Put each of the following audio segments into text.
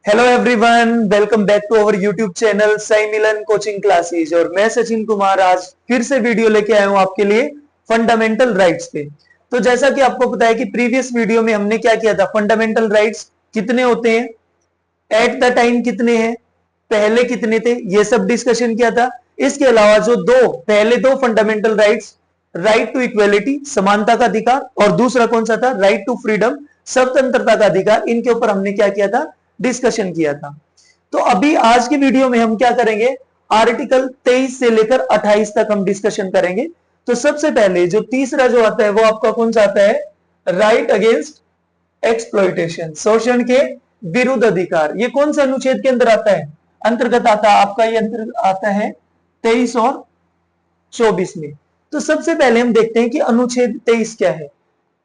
Hello everyone, welcome back to our YouTube channel Sai Milan coaching classes. और मैं सचिन कुमार आज फिर से वीडियो लेके आया हूं आपके लिए फंडामेंटल राइट्स पे। तो जैसा कि आपको पता है कि प्रीवियस वीडियो में हमने क्या किया था, फंडामेंटल राइट्स कितने होते हैं, एट द टाइम कितने हैं, पहले कितने थे, ये सब डिस्कशन किया था। इसके अलावा जो पहले दो fundamental rights, right to equality समानता का अधिकार, और दूसरा कौन सा था, राइट टू फ्रीडम स्वतंत्रता का अधिकार, इनके ऊपर हमने क्या किया था, डिस्कशन किया था। तो अभी आज की वीडियो में हम क्या करेंगे, आर्टिकल 23 से लेकर 28 तक हम डिस्कशन करेंगे। तो सबसे पहले जो तीसरा जो आता है वो आपका कौन सा आता है, राइट अगेंस्ट एक्सप्लॉइटेशन, शोषण के विरुद्ध अधिकार। ये कौन से अनुच्छेद के अंदर आता है, अंतर्गत आता है आपका, ये अंतर्गत आता है 23 और 24 में। तो सबसे पहले हम देखते हैं कि अनुच्छेद 23 क्या है।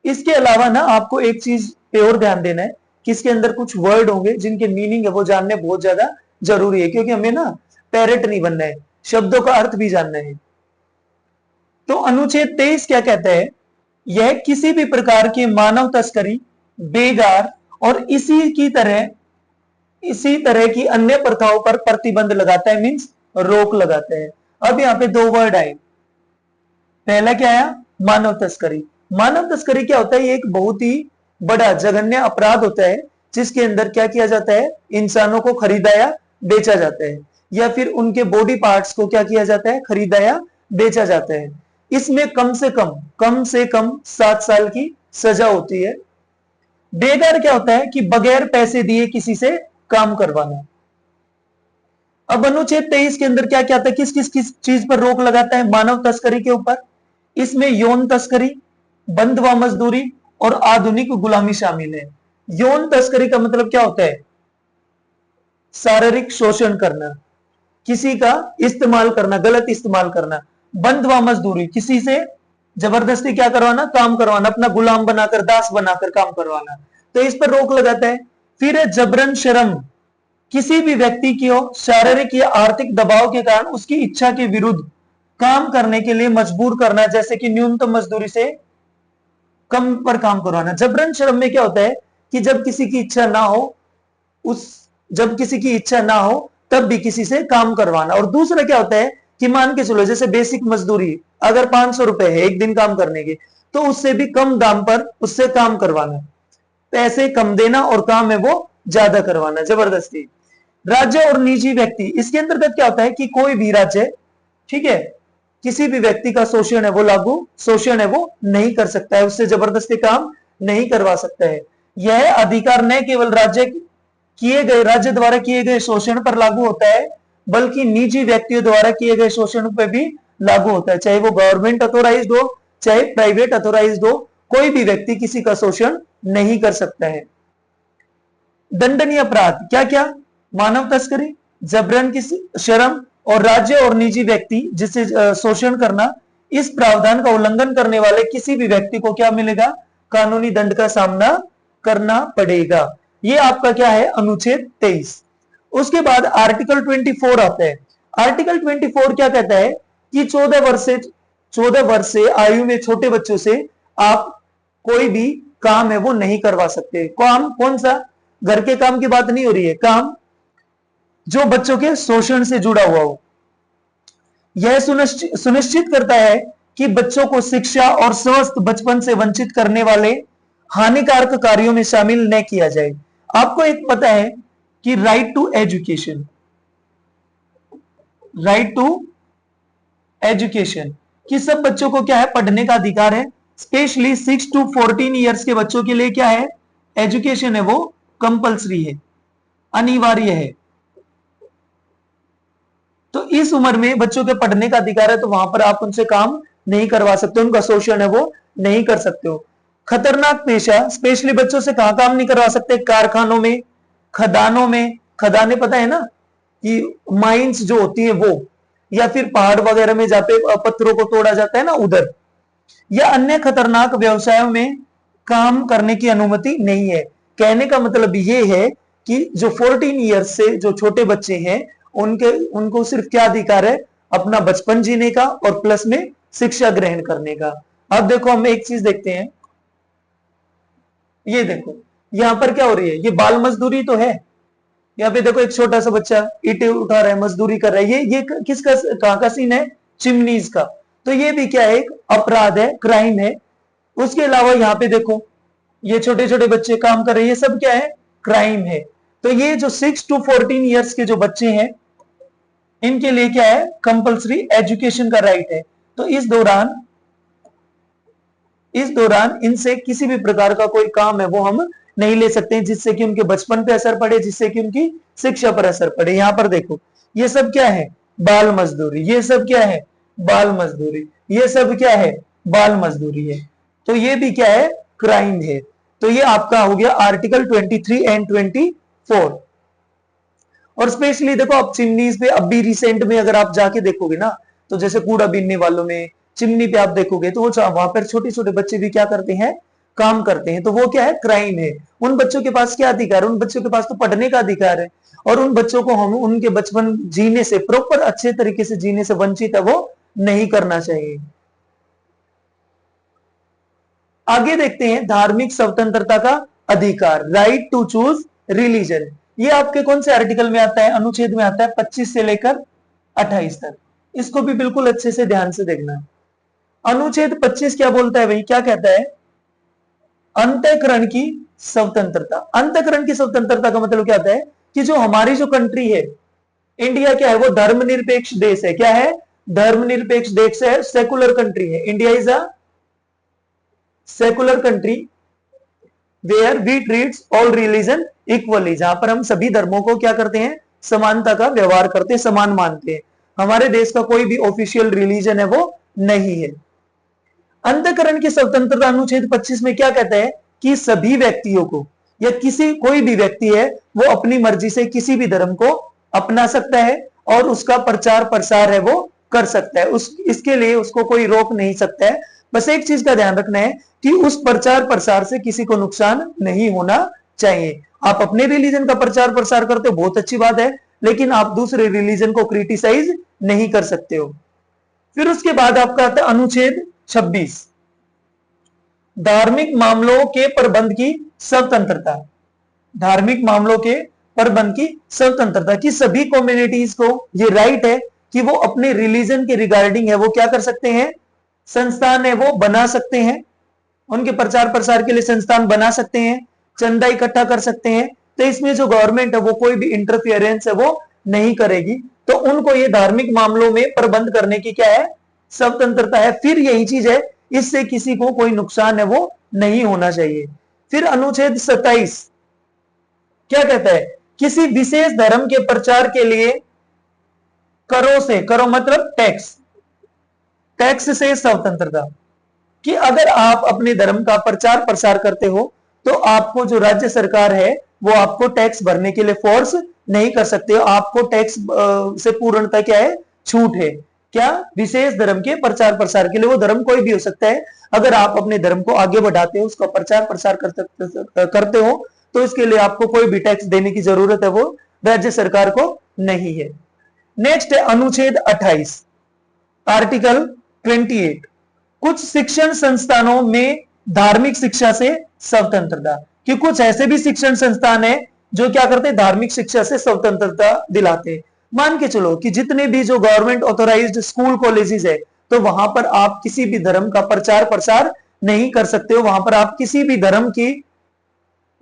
इसके अलावा ना आपको एक चीज पे और ध्यान देना है कि इसके अंदर कुछ वर्ड होंगे जिनके मीनिंग है वो जानने बहुत ज्यादा जरूरी है, क्योंकि हमें ना पैरेट नहीं बनना है, शब्दों का अर्थ भी जानना है। तो अनुच्छेद 23 क्या कहता है, यह किसी भी प्रकार की मानव तस्करी, बेगार और इसी तरह की अन्य प्रथाओं पर प्रतिबंध लगाता है, मींस रोक लगाता है। अब यहाँ पे दो वर्ड आए, पहला क्या आया, मानव तस्करी। मानव तस्करी क्या होता है, ये एक बहुत ही बड़ा जघन्य अपराध होता है जिसके अंदर क्या किया जाता है, इंसानों को खरीदा या बेचा जाता है, या फिर उनके बॉडी पार्ट्स को क्या किया जाता है, खरीदा या बेचा जाता है। इसमें कम से कम 7 साल की सजा होती है। बेगार क्या होता है कि बगैर पैसे दिए किसी से काम करवाना। अब अनुच्छेद 23 के अंदर क्या क्या आता है, किस किस किस चीज पर रोक लगाता है, मानव तस्करी के ऊपर। इसमें यौन तस्करी, बंधुआ मजदूरी और आधुनिक गुलामी शामिल है। यौन तस्करी का मतलब क्या होता है, शारीरिक शोषण करना, किसी का इस्तेमाल करना, गलत इस्तेमाल करना। बंधुआ मजदूरी, किसी से जबरदस्ती क्या करवाना, काम करवाना, अपना गुलाम बनाकर, दास बनाकर काम करवाना, तो इस पर रोक लगाता है। फिर है जबरन श्रम, किसी भी व्यक्ति को शारीरिक या आर्थिक दबाव के कारण उसकी इच्छा के विरुद्ध काम करने के लिए मजबूर करना, जैसे कि न्यूनतम मजदूरी से कम पर काम करवाना। जबरन श्रम में क्या होता है कि जब किसी की इच्छा ना हो, उस जब किसी की इच्छा ना हो तब भी किसी से काम करवाना। और दूसरा क्या होता है कि मान के चलो जैसे बेसिक मजदूरी अगर 500 रुपए है एक दिन काम करने के, तो उससे भी कम दाम पर उससे काम करवाना, पैसे कम देना और काम है वो ज्यादा करवाना, जबरदस्ती। राज्य और निजी व्यक्ति, इसके अंतर्गत क्या होता है कि कोई भी राज्य, ठीक है, किसी भी व्यक्ति का शोषण है वो नहीं कर सकता है, उससे जबरदस्ती काम नहीं करवा सकता है। यह अधिकार न केवल राज्य द्वारा किए गए शोषण पर लागू होता है, बल्कि निजी व्यक्तियों द्वारा किए गए शोषण पर भी लागू होता है, चाहे वो गवर्नमेंट अथोराइज्ड हो चाहे प्राइवेट अथोराइज्ड हो, कोई भी व्यक्ति किसी का शोषण नहीं कर सकता है। दंडनीय अपराध क्या क्या, मानव तस्करी, जबरन की शर्म, और राज्य और निजी व्यक्ति जिसे शोषण करना। इस प्रावधान का उल्लंघन करने वाले किसी भी व्यक्ति को क्या मिलेगा, कानूनी दंड का सामना करना पड़ेगा। ये आपका क्या है, अनुच्छेद 23। उसके बाद आर्टिकल 24 आता है। आर्टिकल 24 क्या कहता है कि 14 वर्ष से आयु में छोटे बच्चों से आप कोई भी काम है वो नहीं करवा सकते। काम कौन सा, घर के काम की बात नहीं हो रही है, काम जो बच्चों के शोषण से जुड़ा हुआ हो। यह सुनिश्चित करता है कि बच्चों को शिक्षा और स्वस्थ बचपन से वंचित करने वाले हानिकारक कार्यों में शामिल न किया जाए। आपको एक पता है कि राइट टू एजुकेशन, कि सब बच्चों को क्या है, पढ़ने का अधिकार है। स्पेशली 6 to 14 ईयर्स के बच्चों के लिए क्या है, एजुकेशन है वो कंपलसरी है, अनिवार्य है। तो इस उम्र में बच्चों के पढ़ने का अधिकार है, तो वहां पर आप उनसे काम नहीं करवा सकते, उनका शोषण है वो नहीं कर सकते हो। खतरनाक पेशा, स्पेशली बच्चों से कहां काम नहीं करवा सकते, कारखानों में, खदानों में, खदानें पता है ना कि माइंस जो होती है वो, या फिर पहाड़ वगैरह में जहाँ पे पत्थरों को तोड़ा जाता है ना उधर, या अन्य खतरनाक व्यवसायों में काम करने की अनुमति नहीं है। कहने का मतलब ये है कि जो 14 ईयर्स से जो छोटे बच्चे हैं उनको सिर्फ क्या अधिकार है, अपना बचपन जीने का और प्लस में शिक्षा ग्रहण करने का। अब देखो हम एक चीज देखते हैं, ये देखो यहां पर क्या हो रही है, ये बाल मजदूरी तो है, यहाँ पे देखो एक छोटा सा बच्चा ईंटें उठा रहा है, मजदूरी कर रहा है, ये किसका, कहाँ का सीन है, चिमनीज का। तो ये भी क्या है, एक अपराध है, क्राइम है। उसके अलावा यहाँ पे देखो ये छोटे छोटे बच्चे काम कर रहे हैं, ये सब क्या है, क्राइम है। तो ये जो 6 to 14 ईयर्स के जो बच्चे हैं, इनके लिए क्या है, कंपलसरी एजुकेशन का राइट है। तो इस दौरान इनसे किसी भी प्रकार का कोई काम है वो हम नहीं ले सकते हैं, जिससे कि उनके बचपन पे असर पड़े, जिससे कि उनकी शिक्षा पर असर पड़े। यहां पर देखो ये सब क्या है, बाल मजदूरी, ये सब क्या है, बाल मजदूरी, ये सब क्या है, बाल मजदूरी है। तो ये भी क्या है, क्राइम है। तो ये आपका हो गया आर्टिकल 23 एंड 24। और स्पेशली देखो आप चिमनीज पे अब भी रिसेंट में अगर आप जाके देखोगे ना, तो जैसे कूड़ा बीनने वालों में चिमनी पे आप देखोगे तो वो वहां पर छोटे छोटे बच्चे भी क्या करते हैं, काम करते हैं। तो वो क्या है, क्राइम है। उन बच्चों के पास क्या अधिकार है, उन बच्चों के पास तो पढ़ने का अधिकार है, और उन बच्चों को हम उनके बचपन जीने से, प्रॉपर अच्छे तरीके से जीने से वंचित है वो नहीं करना चाहिए। आगे देखते हैं धार्मिक स्वतंत्रता का अधिकार, राइट टू चूज रिलीजन। ये आपके कौन से आर्टिकल में आता है, अनुच्छेद में आता है 25 से लेकर 28 तक। इसको भी बिल्कुल अच्छे से ध्यान से देखना है। अनुच्छेद 25 क्या बोलता है भाई, क्या कहता है, अंतःकरण की स्वतंत्रता। अंतःकरण की स्वतंत्रता का मतलब क्या होता है कि जो हमारी जो कंट्री है, इंडिया क्या है, वो धर्मनिरपेक्ष देश है। क्या है, धर्मनिरपेक्ष देश है, सेकुलर कंट्री है। India is a secular country where we treats all religion equally, जहां पर हम सभी धर्मों को क्या करते हैं, समानता का व्यवहार करते हैं, समान मानते हैं। हमारे देश का कोई भी ऑफिशियल रिलीजन है वो नहीं है। अंतःकरण की स्वतंत्रता अनुच्छेद 25 में क्या कहता है कि सभी व्यक्तियों को, या कोई भी व्यक्ति है वो अपनी मर्जी से किसी भी धर्म को अपना सकता है और उसका प्रचार प्रसार है वो कर सकता है। इसके लिए उसको कोई रोक नहीं सकता है। बस एक चीज का ध्यान रखना है कि उस प्रचार प्रसार से किसी को नुकसान नहीं होना चाहिए। आप अपने रिलीजन का प्रचार प्रसार करते हो, बहुत अच्छी बात है, लेकिन आप दूसरे रिलीजन को क्रिटिसाइज नहीं कर सकते हो। फिर उसके बाद आपका आता है अनुच्छेद 26, धार्मिक मामलों के प्रबंध की स्वतंत्रता। धार्मिक मामलों के प्रबंध की स्वतंत्रता, की सभी कम्युनिटीज को ये राइट है कि वो अपने रिलीजन के रिगार्डिंग है वो क्या कर सकते हैं, संस्थान है वो बना सकते हैं, उनके प्रचार प्रसार के लिए संस्थान बना सकते हैं, चंदा इकट्ठा कर सकते हैं। तो इसमें जो गवर्नमेंट है वो कोई भी इंटरफियरेंस है वो नहीं करेगी। तो उनको ये धार्मिक मामलों में प्रबंध करने की क्या है, स्वतंत्रता है। फिर यही चीज है, इससे किसी को कोई नुकसान है वो नहीं होना चाहिए। फिर अनुच्छेद 27 क्या कहता है, किसी विशेष धर्म के प्रचार के लिए करों से, करो मतलब टैक्स से स्वतंत्रता, कि अगर आप अपने धर्म का प्रचार प्रसार करते हो तो आपको जो राज्य सरकार है वो आपको टैक्स भरने के लिए फोर्स नहीं कर सकते हो। आपको टैक्स से पूर्णतः क्या है, छूट है। क्या, विशेष धर्म के प्रचार प्रसार के लिए, वो धर्म कोई भी हो सकता है। अगर आप अपने धर्म को आगे बढ़ाते हो, उसका प्रचार प्रसार करते हो, तो इसके लिए आपको कोई भी टैक्स देने की जरूरत है वो राज्य सरकार को नहीं है। नेक्स्ट है अनुच्छेद 28, आर्टिकल 28, कुछ शिक्षण संस्थानों में धार्मिक शिक्षा से स्वतंत्रता, कि कुछ ऐसे भी शिक्षण संस्थान है जो क्या करते हैं, धार्मिक शिक्षा से स्वतंत्रता दिलाते हैं। मान के चलो कि जितने भी जो गवर्नमेंट ऑथोराइज्ड स्कूल कॉलेजेस है, तो वहां पर आप किसी भी धर्म का प्रचार प्रसार नहीं कर सकते हो। वहां पर आप किसी भी धर्म की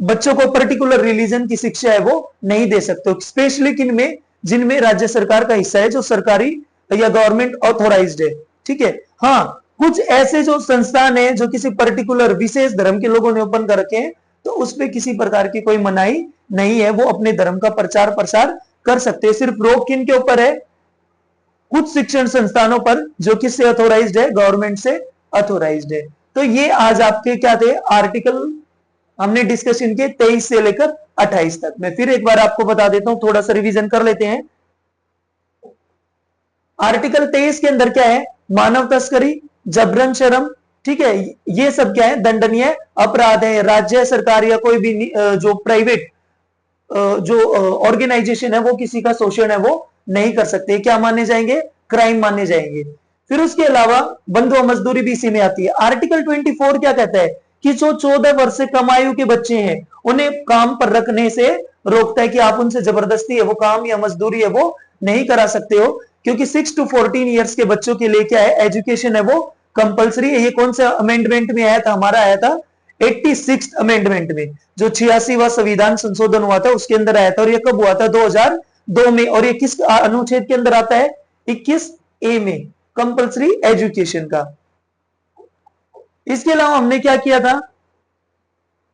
बच्चों को पर्टिकुलर रिलीजन की शिक्षा है वो नहीं दे सकते हो। स्पेशली किनमें, जिनमें राज्य सरकार का हिस्सा है, जो सरकारी या गवर्नमेंट ऑथोराइज्ड है। ठीक है, हाँ, कुछ ऐसे जो संस्थान है जो किसी पर्टिकुलर विशेष धर्म के लोगों ने ओपन कर रखे हैं, तो उसमें किसी प्रकार की कोई मनाही नहीं है, वो अपने धर्म का प्रचार प्रसार कर सकते हैं। सिर्फ रोक किन के ऊपर है, कुछ शिक्षण संस्थानों पर जो किससे अथोराइज्ड है, गवर्नमेंट से अथोराइज्ड है। तो ये आज आपके क्या थे, आर्टिकल हमने डिस्कशन किए 23 से लेकर 28 तक। मैं फिर एक बार आपको बता देता हूं, थोड़ा सा रिवीजन कर लेते हैं। आर्टिकल 23 के अंदर क्या है, मानव तस्करी, जबरन श्रम, ठीक है, ये सब क्या है, दंडनीय अपराध है। राज्य सरकार या कोई भी जो प्राइवेट जो ऑर्गेनाइजेशन है वो किसी का शोषण है वो नहीं कर सकते, क्या माने जाएंगे, क्राइम माने जाएंगे। फिर उसके अलावा बंधुआ मजदूरी भी इसी में आती है। आर्टिकल 24 क्या कहता है कि जो 14 वर्ष से कम आयु के बच्चे हैं उन्हें काम पर रखने से रोकता है कि आप उनसे जबरदस्ती है वो काम या मजदूरी है वो नहीं करा सकते हो, क्योंकि 6 to 14 ईयर्स के बच्चों के लिए क्या है, एजुकेशन है वो कंपलसरी है। ये कौन सा अमेंडमेंट में आया था, हमारा आया था 86 अमेंडमेंट में, जो 86वां संविधान संशोधन हुआ था उसके अंदर आया था, और ये कब हुआ था, 2002 में। और ये किस अनुच्छेद के अंदर आता है, 21A में, कंपलसरी एजुकेशन का। इसके अलावा हमने क्या किया था,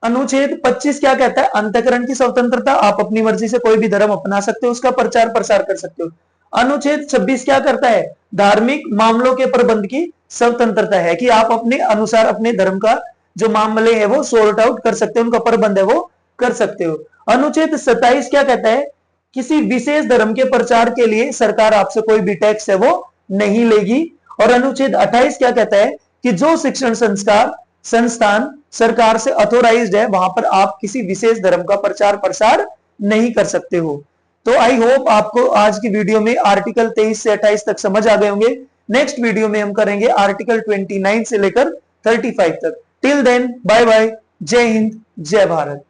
अनुच्छेद 25 क्या कहता है, अंतःकरण की स्वतंत्रता, आप अपनी मर्जी से कोई भी धर्म अपना सकते हो, उसका प्रचार प्रसार कर सकते हो। अनुच्छेद 26 क्या करता है, धार्मिक मामलों के प्रबंध की स्वतंत्रता है, कि आप अपने अनुसार अपने धर्म का जो मामले है वो सॉर्ट आउट कर सकते हो, उनका प्रबंध है वो कर सकते हो। अनुच्छेद 27 क्या कहता है, किसी विशेष धर्म के प्रचार के लिए सरकार आपसे कोई भी टैक्स है वो नहीं लेगी। और अनुच्छेद 28 क्या कहता है कि जो शिक्षण संस्थान सरकार से अथोराइज्ड है वहां पर आप किसी विशेष धर्म का प्रचार प्रसार नहीं कर सकते हो। तो आई होप आपको आज की वीडियो में आर्टिकल 23 से 28 तक समझ आ गए होंगे। नेक्स्ट वीडियो में हम करेंगे आर्टिकल 29 से लेकर 35 तक। टिल देन बाय बाय, जय हिंद जय भारत।